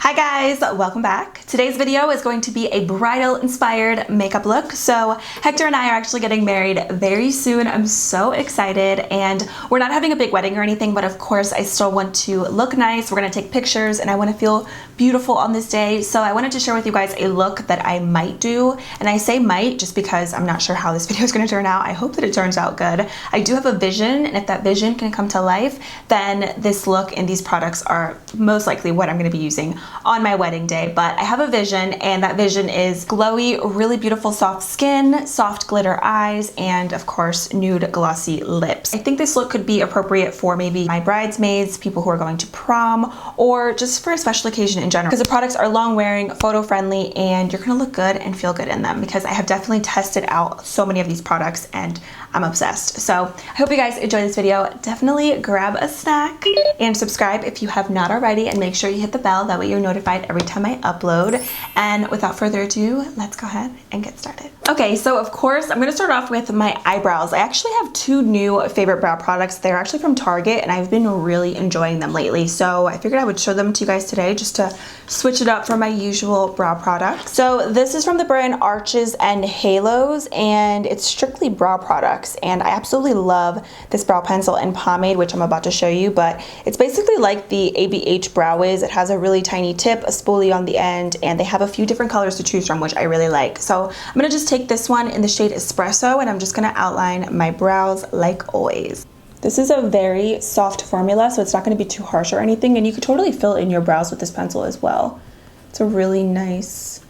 Hi guys, welcome back. Today's video is going to be a bridal inspired makeup look. So Hector and I are actually getting married very soon. I'm so excited, and we're not having a big wedding or anything, but of course I still want to look nice. We're gonna take pictures and I wanna feel beautiful on this day. So I wanted to share with you guys a look that I might do. And I say might just because I'm not sure how this video is gonna turn out. I hope that it turns out good. I do have a vision, and if that vision can come to life, then this look and these products are most likely what I'm gonna be using on my wedding day. But I have a vision, and that vision is glowy, really beautiful soft skin, soft glitter eyes, and of course nude glossy lips. I think this look could be appropriate for maybe my bridesmaids, people who are going to prom, or just for a special occasion in general, because the products are long wearing, photo friendly, and you're gonna look good and feel good in them, because I have definitely tested out so many of these products and I'm obsessed. So I hope you guys enjoy this video. Definitely grab a snack and subscribe if you have not already, and make sure you hit the bell, that way you're notified every time I upload. And without further ado, let's go ahead and get started. Okay, so of course I'm gonna start off with my eyebrows. I actually have two new favorite brow products. They're actually from Target, and I've been really enjoying them lately. So I figured I would show them to you guys today, just to switch it up from my usual brow products. So this is from the brand Arches and Halos, and it's strictly brow products. And I absolutely love this brow pencil and pomade, which I'm about to show you, but it's basically like the ABH Brow Wiz. It has a really tiny tip, a spoolie on the end, and they have a few different colors to choose from, which I really like. So I'm gonna just take this one in the shade Espresso, and I'm just gonna outline my brows like always. This is a very soft formula, so it's not gonna be too harsh or anything, and you could totally fill in your brows with this pencil as well. It's a really nice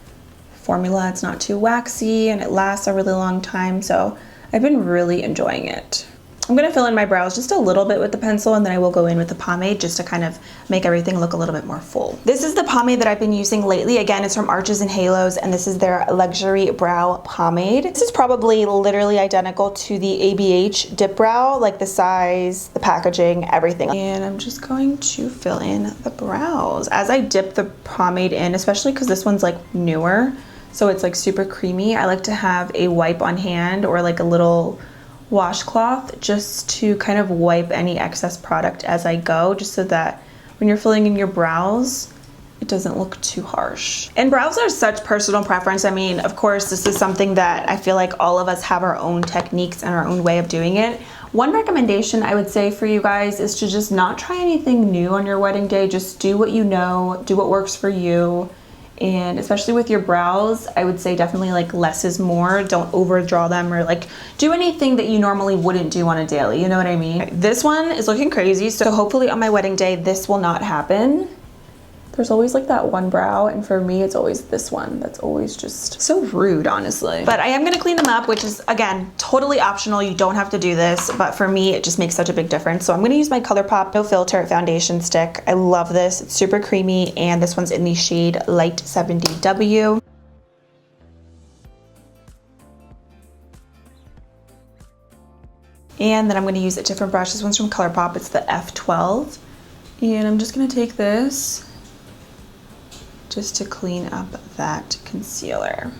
formula. It's not too waxy, and it lasts a really long time, so I've been really enjoying it. I'm gonna fill in my brows just a little bit with the pencil, and then I will go in with the pomade just to kind of make everything look a little bit more full. This is the pomade that I've been using lately. Again, it's from Arches and Halos, and this is their Luxury Brow Pomade. This is probably literally identical to the ABH Dip Brow, like the size, the packaging, everything. And I'm just going to fill in the brows. As I dip the pomade in, especially because this one's like newer, so it's like super creamy, I like to have a wipe on hand or like a little washcloth just to kind of wipe any excess product as I go, just so that when you're filling in your brows, it doesn't look too harsh. And brows are such personal preference. I mean, of course, this is something that I feel like all of us have our own techniques and our own way of doing it. One recommendation I would say for you guys is to just not try anything new on your wedding day. Just do what you know, do what works for you. And especially with your brows, I would say definitely like less is more. Don't overdraw them or like do anything that you normally wouldn't do on a daily, you know what I mean? This one is looking crazy, so hopefully on my wedding day this will not happen. There's always like that one brow, and for me it's always this one that's always just so rude, honestly. But I am gonna clean them up, which is, again, totally optional. You don't have to do this, but for me it just makes such a big difference. So I'm gonna use my ColourPop No Filter foundation stick. I love this. It's super creamy, and this one's in the shade Light 70W. And then I'm gonna use a different brush. This one's from ColourPop. It's the F12. And I'm just gonna take this just to clean up that concealer.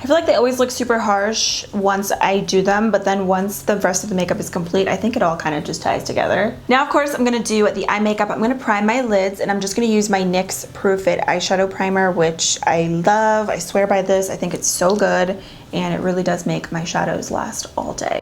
I feel like they always look super harsh once I do them, but then once the rest of the makeup is complete, I think it all kind of just ties together. Now, of course, I'm gonna do the eye makeup. I'm gonna prime my lids, and I'm just gonna use my NYX Proof It eyeshadow primer, which I love. I swear by this. I think it's so good, and it really does make my shadows last all day.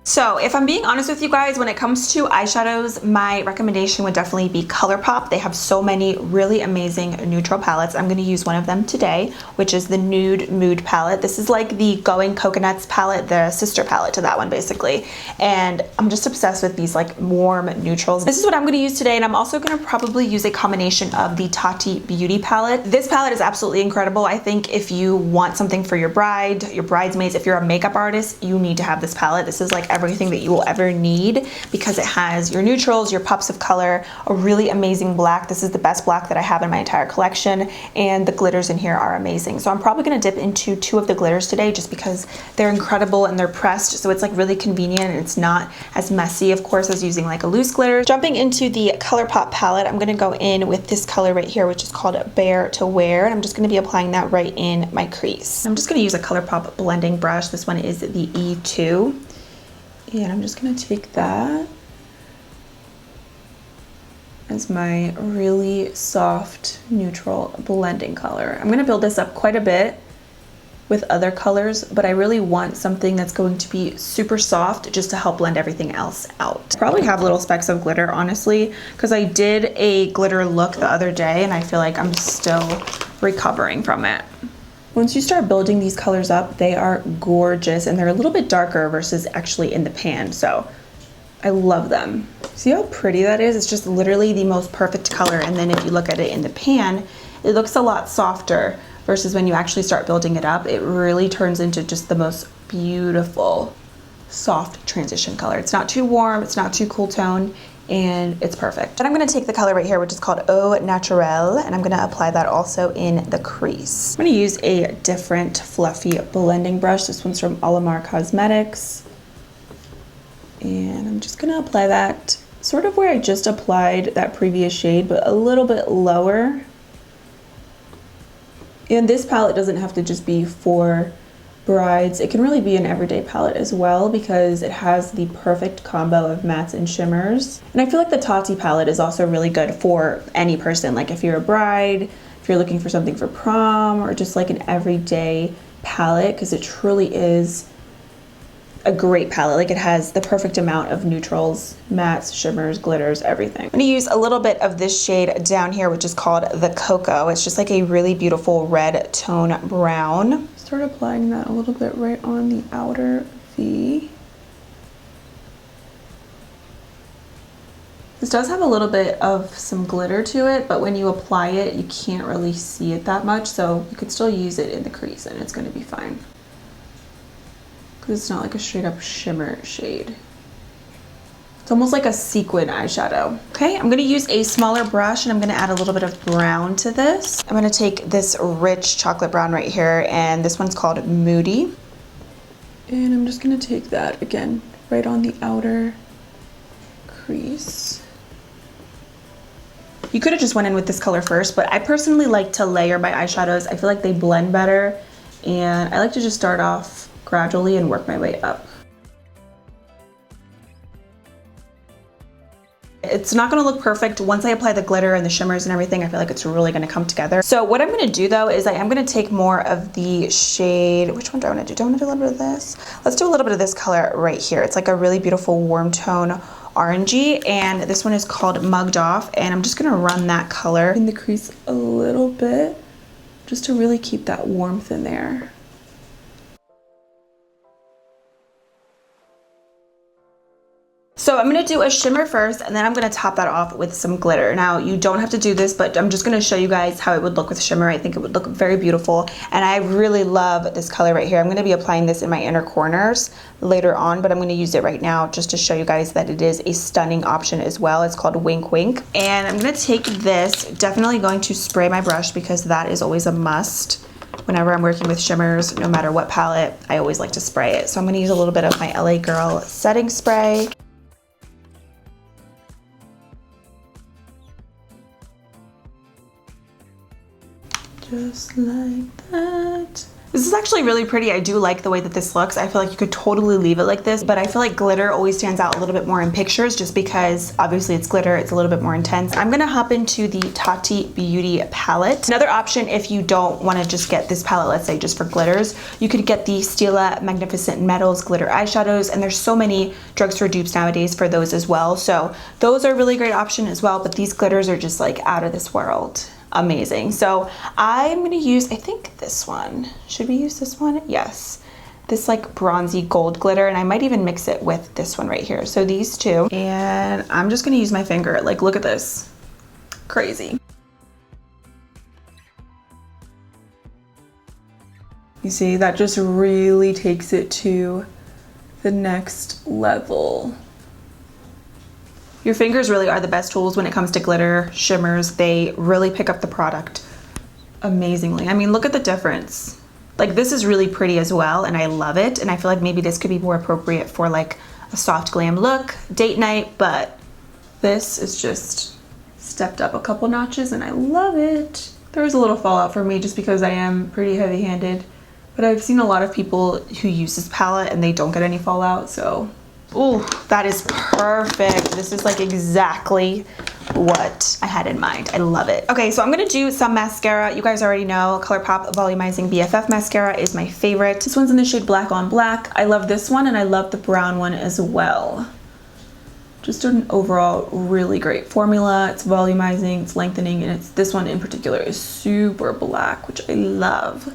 So if I'm being honest with you guys, when it comes to eyeshadows, my recommendation would definitely be ColourPop. They have so many really amazing neutral palettes. I'm gonna use one of them today, which is the Nude Mood palette. This is like the Going Coconuts palette, the sister palette to that one basically. And I'm just obsessed with these like warm neutrals. This is what I'm gonna use today, and I'm also gonna probably use a combination of the Tati Beauty palette. This palette is absolutely incredible. I think if you want something for your bride, your bridesmaids, if you're a makeup artist, you need to have this palette. This is like everything that you will ever need, because it has your neutrals, your pops of color, a really amazing black. This is the best black that I have in my entire collection, and the glitters in here are amazing. So I'm probably gonna dip into two of the glitters today, just because they're incredible and they're pressed, so it's like really convenient and it's not as messy, of course, as using like a loose glitter. Jumping into the ColourPop palette, I'm gonna go in with this color right here, which is called Bare to Wear, and I'm just gonna be applying that right in my crease. I'm just gonna use a ColourPop blending brush. This one is the E2. And I'm just gonna take that as my really soft neutral blending color. I'm gonna build this up quite a bit with other colors, but I really want something that's going to be super soft just to help blend everything else out. Probably have little specks of glitter, honestly, because I did a glitter look the other day and I feel like I'm still recovering from it. Once you start building these colors up, they are gorgeous and they're a little bit darker versus actually in the pan, so I love them. See how pretty that is? It's just literally the most perfect color, and then if you look at it in the pan, it looks a lot softer versus when you actually start building it up, it really turns into just the most beautiful, soft transition color. It's not too warm, it's not too cool tone, and it's perfect. Then I'm gonna take the color right here, which is called Au Naturel, and I'm gonna apply that also in the crease. I'm gonna use a different fluffy blending brush. This one's from Alamar Cosmetics. And I'm just gonna apply that sort of where I just applied that previous shade, but a little bit lower. And this palette doesn't have to just be for brides. It can really be an everyday palette as well because it has the perfect combo of mattes and shimmers. And I feel like the Tati palette is also really good for any person. Like if you're a bride, if you're looking for something for prom, or just like an everyday palette, because it truly is a great palette. Like it has the perfect amount of neutrals, mattes, shimmers, glitters, everything. I'm gonna use a little bit of this shade down here, which is called the Cocoa. It's just like a really beautiful red tone brown. Start applying that a little bit right on the outer V. This does have a little bit of some glitter to it, but when you apply it, you can't really see it that much, so you could still use it in the crease and it's gonna be fine. It's not like a straight up shimmer shade. It's almost like a sequin eyeshadow. Okay, I'm gonna use a smaller brush and I'm gonna add a little bit of brown to this. I'm gonna take this rich chocolate brown right here, and this one's called Moody. And I'm just gonna take that again, right on the outer crease. You could have just went in with this color first, but I personally like to layer my eyeshadows. I feel like they blend better, and I like to just start off gradually and work my way up. It's not gonna look perfect. Once I apply the glitter and the shimmers and everything, I feel like it's really gonna come together. So what I'm gonna do though is I am gonna take more of the shade, which one do I wanna do? Do I wanna do a little bit of this? Let's do a little bit of this color right here. It's like a really beautiful warm tone orangey, and this one is called Mugged Off, and I'm just gonna run that color in the crease a little bit just to really keep that warmth in there. So I'm gonna do a shimmer first, and then I'm gonna top that off with some glitter. Now, you don't have to do this, but I'm just gonna show you guys how it would look with shimmer. I think it would look very beautiful, and I really love this color right here. I'm gonna be applying this in my inner corners later on, but I'm gonna use it right now just to show you guys that it is a stunning option as well. It's called Wink Wink. And I'm gonna take this, definitely going to spray my brush because that is always a must. Whenever I'm working with shimmers, no matter what palette, I always like to spray it. So I'm gonna use a little bit of my LA Girl setting spray. Just like that. This is actually really pretty. I do like the way that this looks. I feel like you could totally leave it like this, but I feel like glitter always stands out a little bit more in pictures just because obviously it's glitter, it's a little bit more intense. I'm gonna hop into the Tati Beauty palette. Another option, if you don't wanna just get this palette, let's say just for glitters, you could get the Stila Magnificent Metals glitter eyeshadows, and there's so many drugstore dupes nowadays for those as well. So those are a really great option as well, but these glitters are just like out of this world. Amazing. So I'm gonna use, I think this one. Should we use this one? Yes. This like bronzy gold glitter, and I might even mix it with this one right here. So these two, and I'm just gonna use my finger. Like, look at this. Crazy. You see, that just really takes it to the next level. Your fingers really are the best tools when it comes to glitter, shimmers. They really pick up the product amazingly. I mean, look at the difference. Like, this is really pretty as well, and I love it. And I feel like maybe this could be more appropriate for like a soft glam look, date night, but this is just stepped up a couple notches and I love it. There was a little fallout for me just because I am pretty heavy-handed, but I've seen a lot of people who use this palette and they don't get any fallout, so. Ooh, that is perfect. This is like exactly what I had in mind. I love it. Okay, so I'm gonna do some mascara. You guys already know ColourPop Volumizing BFF mascara is my favorite. This one's in the shade Black on Black. I love this one and I love the brown one as well. Just an overall really great formula. It's volumizing, it's lengthening, and this one in particular is super black, which I love.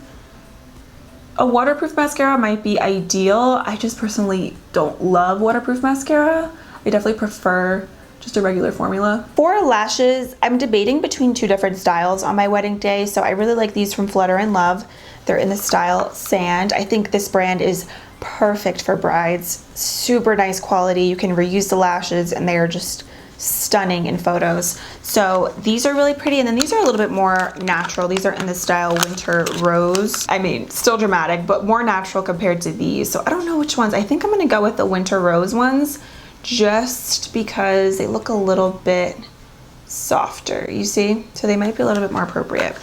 A waterproof mascara might be ideal. I just personally don't love waterproof mascara. I definitely prefer just a regular formula. For lashes, I'm debating between two different styles on my wedding day. So I really like these from Flutter and Love. They're in the style Sand. I think this brand is perfect for brides. Super nice quality. You can reuse the lashes and they are just stunning in photos. So these are really pretty, and then these are a little bit more natural. These are in the style Winter Rose. I mean, still dramatic, but more natural compared to these. So I don't know which ones. I think I'm gonna go with the Winter Rose ones just because they look a little bit softer, you see? So they might be a little bit more appropriate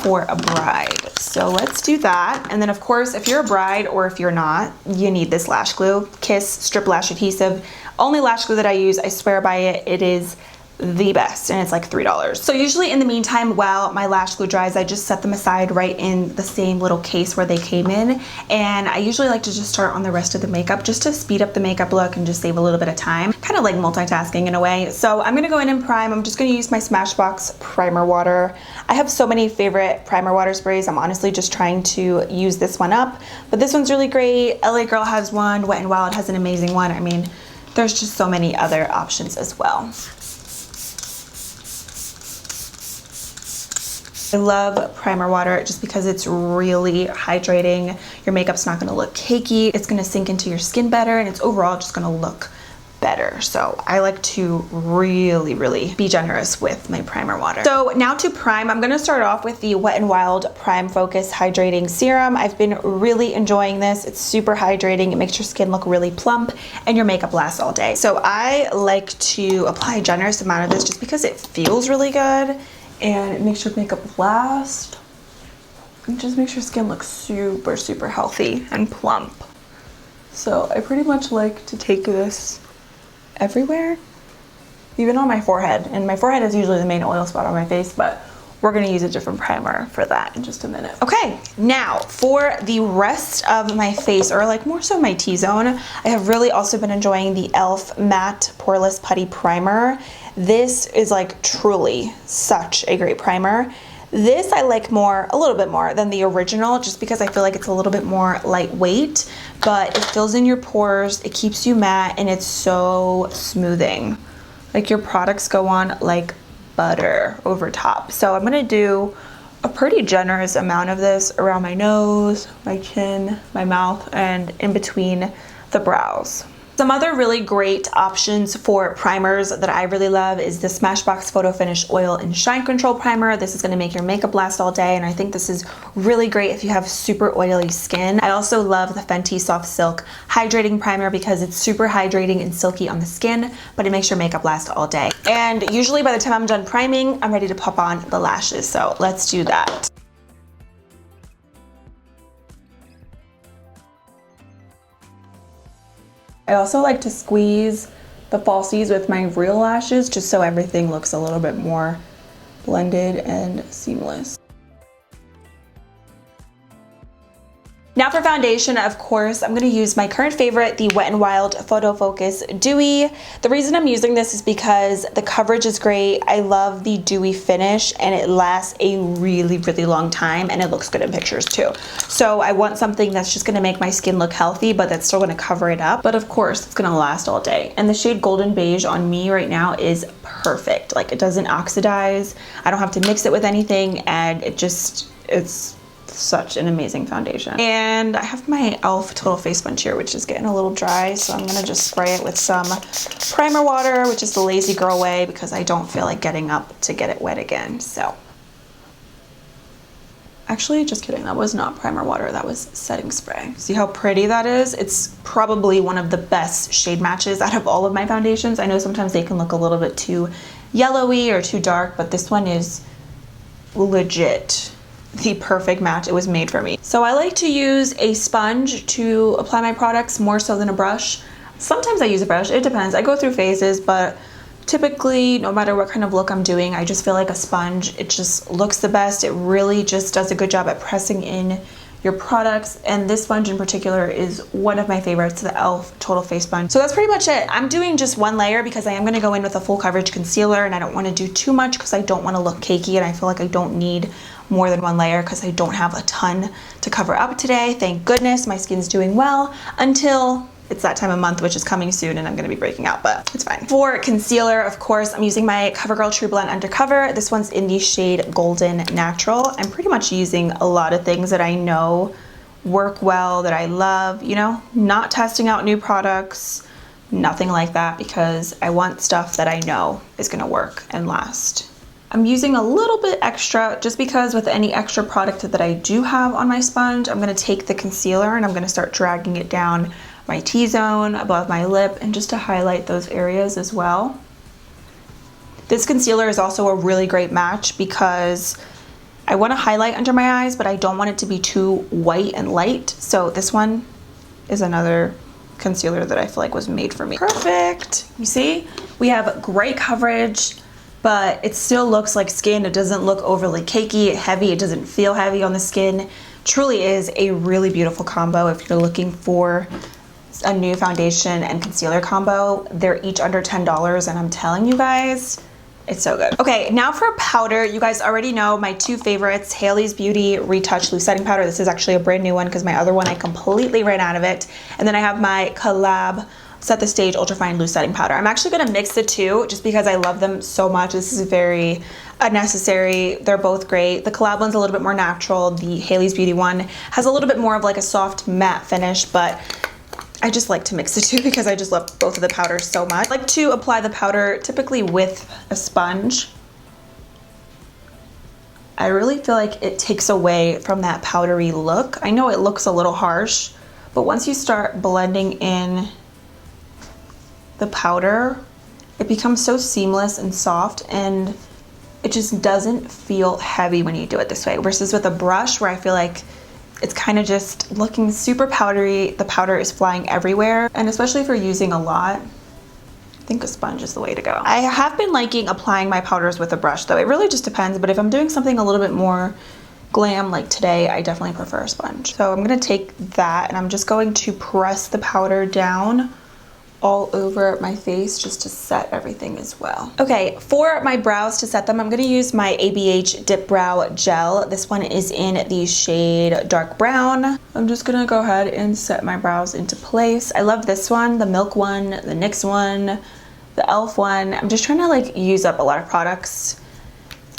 for a bride. So let's do that. And then of course, if you're a bride or if you're not, you need this lash glue. Kiss Strip Lash Adhesive. Only lash glue that I use, I swear by it. It is the best, and it's like $3. So usually in the meantime, while my lash glue dries, I just set them aside right in the same little case where they came in. And I usually like to just start on the rest of the makeup just to speed up the makeup look and just save a little bit of time. Kind of like multitasking in a way. So I'm gonna go in and prime. I'm just gonna use my Smashbox primer water. I have so many favorite primer water sprays. I'm honestly just trying to use this one up, but this one's really great. LA Girl has one, Wet n Wild has an amazing one. I mean, there's just so many other options as well. I love primer water just because it's really hydrating. Your makeup's not gonna look cakey. It's gonna sink into your skin better, and it's overall just gonna look better. So I like to really be generous with my primer water. So now to prime, I'm gonna start off with the Wet n Wild Prime Focus Hydrating Serum. I've been really enjoying this. It's super hydrating. It makes your skin look really plump and your makeup lasts all day. So I like to apply a generous amount of this just because it feels really good and it makes your makeup last. It just makes your skin look super healthy and plump. So I pretty much like to take this everywhere, even on my forehead. And my forehead is usually the main oil spot on my face, but we're gonna use a different primer for that in just a minute. Okay, now for the rest of my face, or like more so my T-zone, I have really also been enjoying the e.l.f. Matte Poreless Putty Primer. This is like truly such a great primer. This I like more, a little bit more than the original, just because I feel like it's a little bit more lightweight, but it fills in your pores, it keeps you matte, and it's so smoothing. Like your products go on like butter over top. So I'm gonna do a pretty generous amount of this around my nose, my chin, my mouth, and in between the brows. Some other really great options for primers that I really love is the Smashbox Photo Finish Oil and Shine Control Primer. This is going to make your makeup last all day, and I think this is really great if you have super oily skin. I also love the Fenty Soft Silk Hydrating Primer because it's super hydrating and silky on the skin, but it makes your makeup last all day. And usually by the time I'm done priming, I'm ready to pop on the lashes, so let's do that. I also like to squeeze the falsies with my real lashes just so everything looks a little bit more blended and seamless. Now for foundation, of course, I'm going to use my current favorite, the Wet n Wild Photo Focus Dewy. The reason I'm using this is because the coverage is great. I love the dewy finish and it lasts a really long time, and it looks good in pictures too. So I want something that's just going to make my skin look healthy, but that's still going to cover it up. But of course, it's going to last all day. And the shade Golden Beige on me right now is perfect. Like, it doesn't oxidize. I don't have to mix it with anything, and it's such an amazing foundation. And I have my e.l.f. Total Face Sponge here, which is getting a little dry, so I'm gonna just spray it with some primer water, which is the lazy girl way, because I don't feel like getting up to get it wet again. So actually, just kidding, that was not primer water, that was setting spray. See how pretty that is? It's probably one of the best shade matches out of all of my foundations. I know sometimes they can look a little bit too yellowy or too dark, but this one is legit the perfect match. It was made for me. So I like to use a sponge to apply my products more so than a brush. Sometimes I use a brush, it depends. I go through phases, but Typically, no matter what kind of look I'm doing, I just feel like a sponge, it just looks the best. It really just does a good job at pressing in your products, and this sponge in particular is one of my favorites, the e.l.f. Total Face Sponge. So that's pretty much it. I'm doing just one layer because I am going to go in with a full coverage concealer, and I don't want to do too much because I don't want to look cakey, and I feel like I don't need more than one layer because I don't have a ton to cover up today. Thank goodness my skin's doing well until it's that time of month, which is coming soon, and I'm gonna be breaking out, but it's fine. For concealer, of course, I'm using my CoverGirl True Blend Undercover. This one's in the shade Golden Natural. I'm pretty much using a lot of things that I know work well, that I love, you know, not testing out new products, nothing like that, because I want stuff that I know is gonna work and last. I'm using a little bit extra just because with any extra product that I do have on my sponge, I'm gonna take the concealer and I'm gonna start dragging it down my T-zone, above my lip, and just to highlight those areas as well. This concealer is also a really great match because I want to highlight under my eyes, but I don't want it to be too white and light. So this one is another concealer that I feel like was made for me. Perfect. You see, we have great coverage, but it still looks like skin. It doesn't look overly cakey, heavy. It doesn't feel heavy on the skin. Truly is a really beautiful combo if you're looking for a new foundation and concealer combo. They're each under $10, and I'm telling you guys, it's so good. Okay, now for powder. You guys already know my two favorites, Haley's Beauty Retouch Loose Setting Powder. This is actually a brand new one because my other one I completely ran out of it. And then I have my Collab Set the Stage Ultrafine Loose Setting Powder. I'm actually gonna mix the two just because I love them so much. This is very unnecessary. They're both great. The Collab one's a little bit more natural. The Haley's Beauty one has a little bit more of like a soft matte finish, but I just like to mix the two because I just love both of the powders so much. I like to apply the powder typically with a sponge. I really feel like it takes away from that powdery look. I know it looks a little harsh, but once you start blending in the powder, it becomes so seamless and soft, and it just doesn't feel heavy when you do it this way, versus with a brush where I feel like it's kind of just looking super powdery. The powder is flying everywhere, and especially if you're using a lot, I think a sponge is the way to go. I have been liking applying my powders with a brush though. It really just depends, but if I'm doing something a little bit more glam like today, I definitely prefer a sponge. So I'm gonna take that and I'm just going to press the powder down all over my face just to set everything as well. Okay, for my brows to set them, I'm gonna use my ABH Dip Brow Gel. This one is in the shade Dark Brown. I'm just gonna go ahead and set my brows into place. I love this one, the Milk one, the NYX one, the e.l.f. one. I'm just trying to like use up a lot of products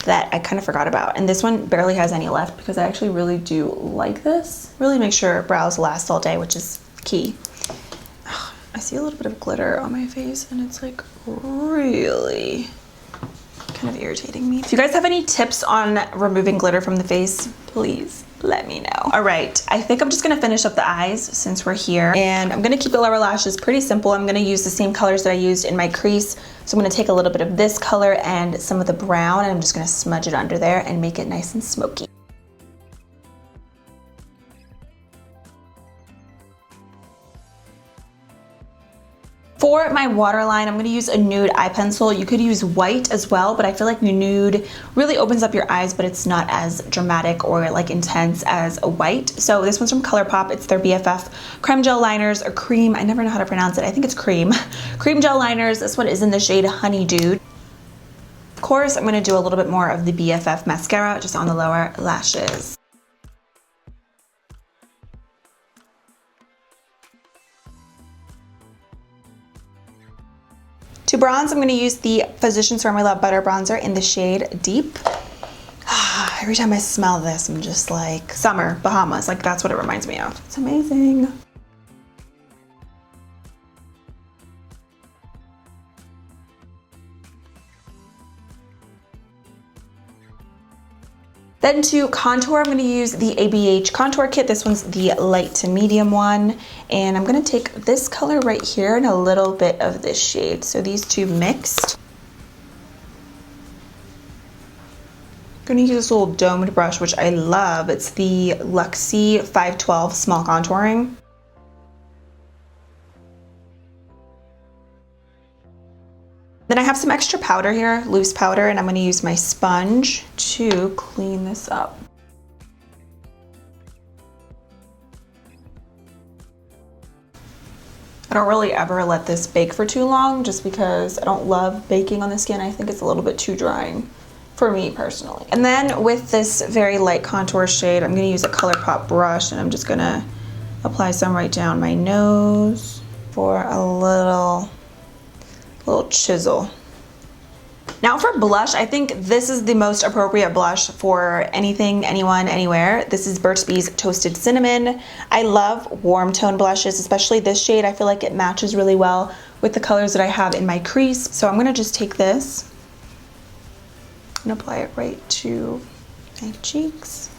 that I kind of forgot about. And this one barely has any left because I actually really do like this. Really make sure brows last all day, which is key. I see a little bit of glitter on my face and it's like really kind of irritating me. If you guys have any tips on removing glitter from the face, please let me know. All right, I think I'm just gonna finish up the eyes since we're here, and I'm gonna keep the lower lashes pretty simple. I'm gonna use the same colors that I used in my crease. So I'm gonna take a little bit of this color and some of the brown, and I'm just gonna smudge it under there and make it nice and smoky. For my waterline, I'm going to use a nude eye pencil. You could use white as well, but I feel like nude really opens up your eyes, but it's not as dramatic or like intense as a white. So this one's from ColourPop. It's their BFF Creme Gel Liners, or cream. I never know how to pronounce it. I think it's cream. Cream Gel Liners. This one is in the shade Honeydew. Of course, I'm going to do a little bit more of the BFF mascara just on the lower lashes. To bronze, I'm going to use the Physicians Formula Butter Bronzer in the shade Deep. Every time I smell this, I'm just like, summer, Bahamas, like that's what it reminds me of. It's amazing. Then to contour, I'm going to use the ABH Contour Kit. This one's the light to medium one. And I'm going to take this color right here and a little bit of this shade. So these two mixed. I'm going to use this little domed brush, which I love. It's the Luxie 512 Small Contouring. Then I have have some extra powder here, loose powder, and I'm gonna use my sponge to clean this up. I don't really ever let this bake for too long just because I don't love baking on the skin. I think it's a little bit too drying for me personally. And then with this very light contour shade, I'm gonna use a ColourPop brush and I'm just gonna apply some right down my nose for a little chisel. Now for blush, I think this is the most appropriate blush for anything, anyone, anywhere. This is Burt's Bees Toasted Cinnamon. I love warm tone blushes, especially this shade. I feel like it matches really well with the colors that I have in my crease. So I'm gonna just take this and apply it right to my cheeks.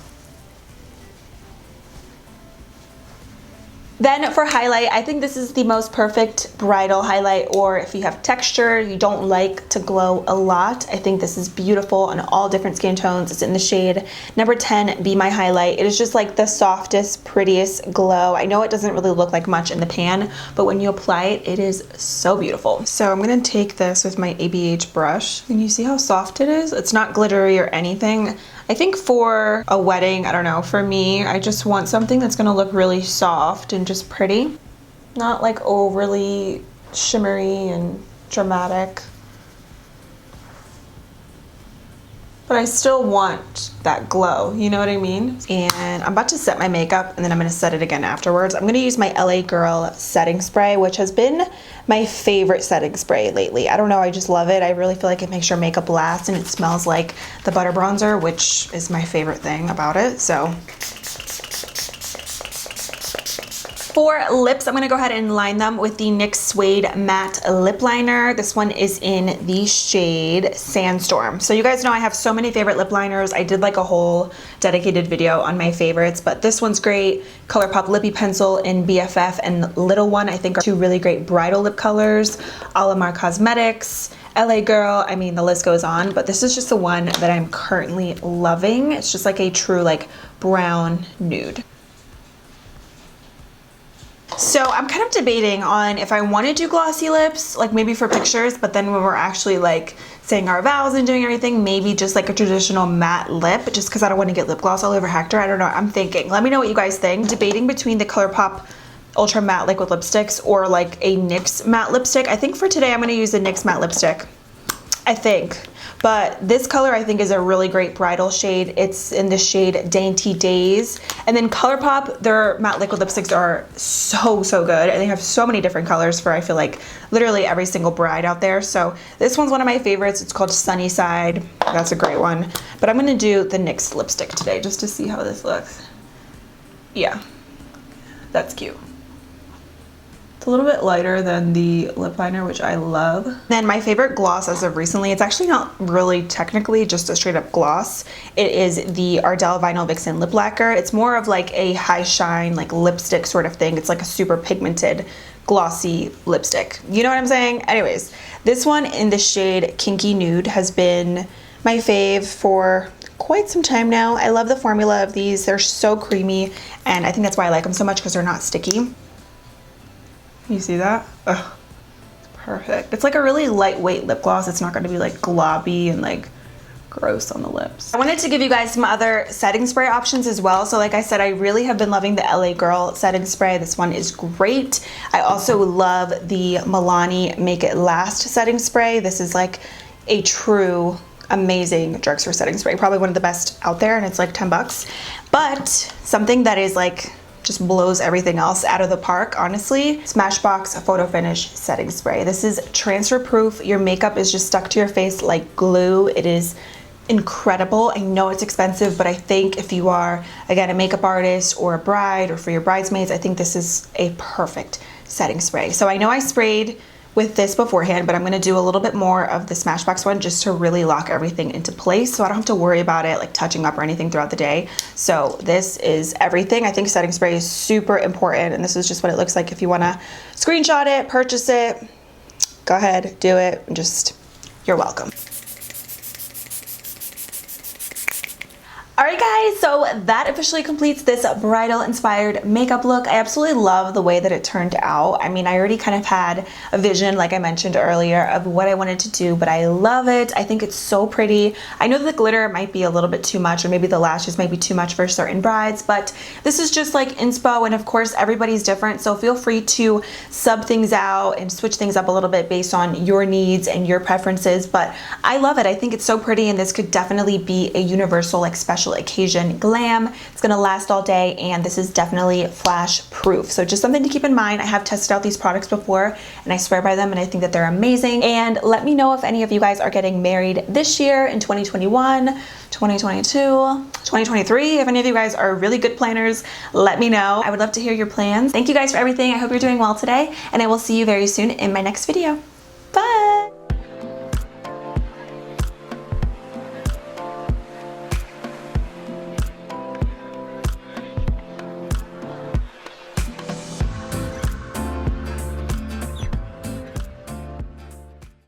Then for highlight, I think this is the most perfect bridal highlight, or if you have texture, you don't like to glow a lot, I think this is beautiful on all different skin tones. It's in the shade number 10, Be My Highlight. It is just like the softest, prettiest glow. I know it doesn't really look like much in the pan, but when you apply it, it is so beautiful. So I'm gonna take this with my ABH brush, and you see how soft it is? It's not glittery or anything. I think for a wedding, I don't know, for me, I just want something that's gonna look really soft and just pretty. Not like overly shimmery and dramatic. But I still want that glow, you know what I mean? And I'm about to set my makeup and then I'm gonna set it again afterwards. I'm gonna use my LA Girl setting spray, which has been my favorite setting spray lately. I don't know, I just love it. I really feel like it makes your makeup last and it smells like the butter bronzer, which is my favorite thing about it, so. For lips, I'm gonna go ahead and line them with the NYX Suede Matte Lip Liner. This one is in the shade Sandstorm. So you guys know I have so many favorite lip liners. I did like a whole dedicated video on my favorites, but this one's great. ColourPop Lippy Pencil in BFF and Little One, I think are two really great bridal lip colors. Alamar Cosmetics, LA Girl, I mean the list goes on, but this is just the one that I'm currently loving. It's just like a true like brown nude. So I'm kind of debating on if I want to do glossy lips, like maybe for pictures, but then when we're actually like saying our vows and doing everything, maybe just like a traditional matte lip, just because I don't want to get lip gloss all over Hector. I don't know, I'm thinking. Let me know what you guys think. Debating between the ColourPop Ultra Matte Liquid Lipsticks or like a NYX matte lipstick. I think for today I'm going to use the NYX matte lipstick, I think. But this color I think is a really great bridal shade. It's in the shade Dainty Days. And then ColourPop, their matte liquid lipsticks are so good. And they have so many different colors for I feel like literally every single bride out there. So this one's one of my favorites. It's called Sunny Side. That's a great one. But I'm gonna do the NYX lipstick today just to see how this looks. Yeah, that's cute. It's a little bit lighter than the lip liner, which I love. Then my favorite gloss as of recently, it's actually not really technically just a straight up gloss. It is the Ardell Vinyl Vixen Lip Lacquer. It's more of like a high shine, like lipstick sort of thing. It's like a super pigmented, glossy lipstick. You know what I'm saying? Anyways, this one in the shade Kinky Nude has been my fave for quite some time now. I love the formula of these. They're so creamy, and I think that's why I like them so much, because they're not sticky. You see that? Ugh, it's perfect. It's like a really lightweight lip gloss. It's not going to be like globby and like gross on the lips. I wanted to give you guys some other setting spray options as well. So like I said, I really have been loving the LA Girl setting spray. This one is great. I also love the Milani Make It Last setting spray. This is like a true amazing drugstore setting spray. Probably one of the best out there, and it's like 10 bucks. But something that is like just blows everything else out of the park, honestly. Smashbox Photo Finish Setting Spray. This is transfer proof. Your makeup is just stuck to your face like glue. It is incredible. I know it's expensive, but I think if you are, again, a makeup artist or a bride or for your bridesmaids, I think this is a perfect setting spray. So I know I sprayed with this beforehand, but I'm gonna do a little bit more of the Smashbox one just to really lock everything into place so I don't have to worry about it like touching up or anything throughout the day. So this is everything. I think setting spray is super important, and this is just what it looks like. If you wanna screenshot it, purchase it, go ahead, do it, and just, you're welcome. Alright guys, so that officially completes this bridal inspired makeup look. I absolutely love the way that it turned out. I mean, I already kind of had a vision, like I mentioned earlier, of what I wanted to do, but I love it. I think it's so pretty. I know that the glitter might be a little bit too much, or maybe the lashes might be too much for certain brides, but this is just like inspo, and of course everybody's different, so feel free to sub things out and switch things up a little bit based on your needs and your preferences, but I love it. I think it's so pretty, and this could definitely be a universal, like, special occasion glam. It's gonna last all day, and this is definitely flash proof. So just something to keep in mind. I have tested out these products before and I swear by them, and I think that they're amazing. And let me know if any of you guys are getting married this year in 2021, 2022, 2023. If any of you guys are really good planners, let me know. I would love to hear your plans. Thank you guys for everything. I hope you're doing well today, and I will see you very soon in my next video. Bye!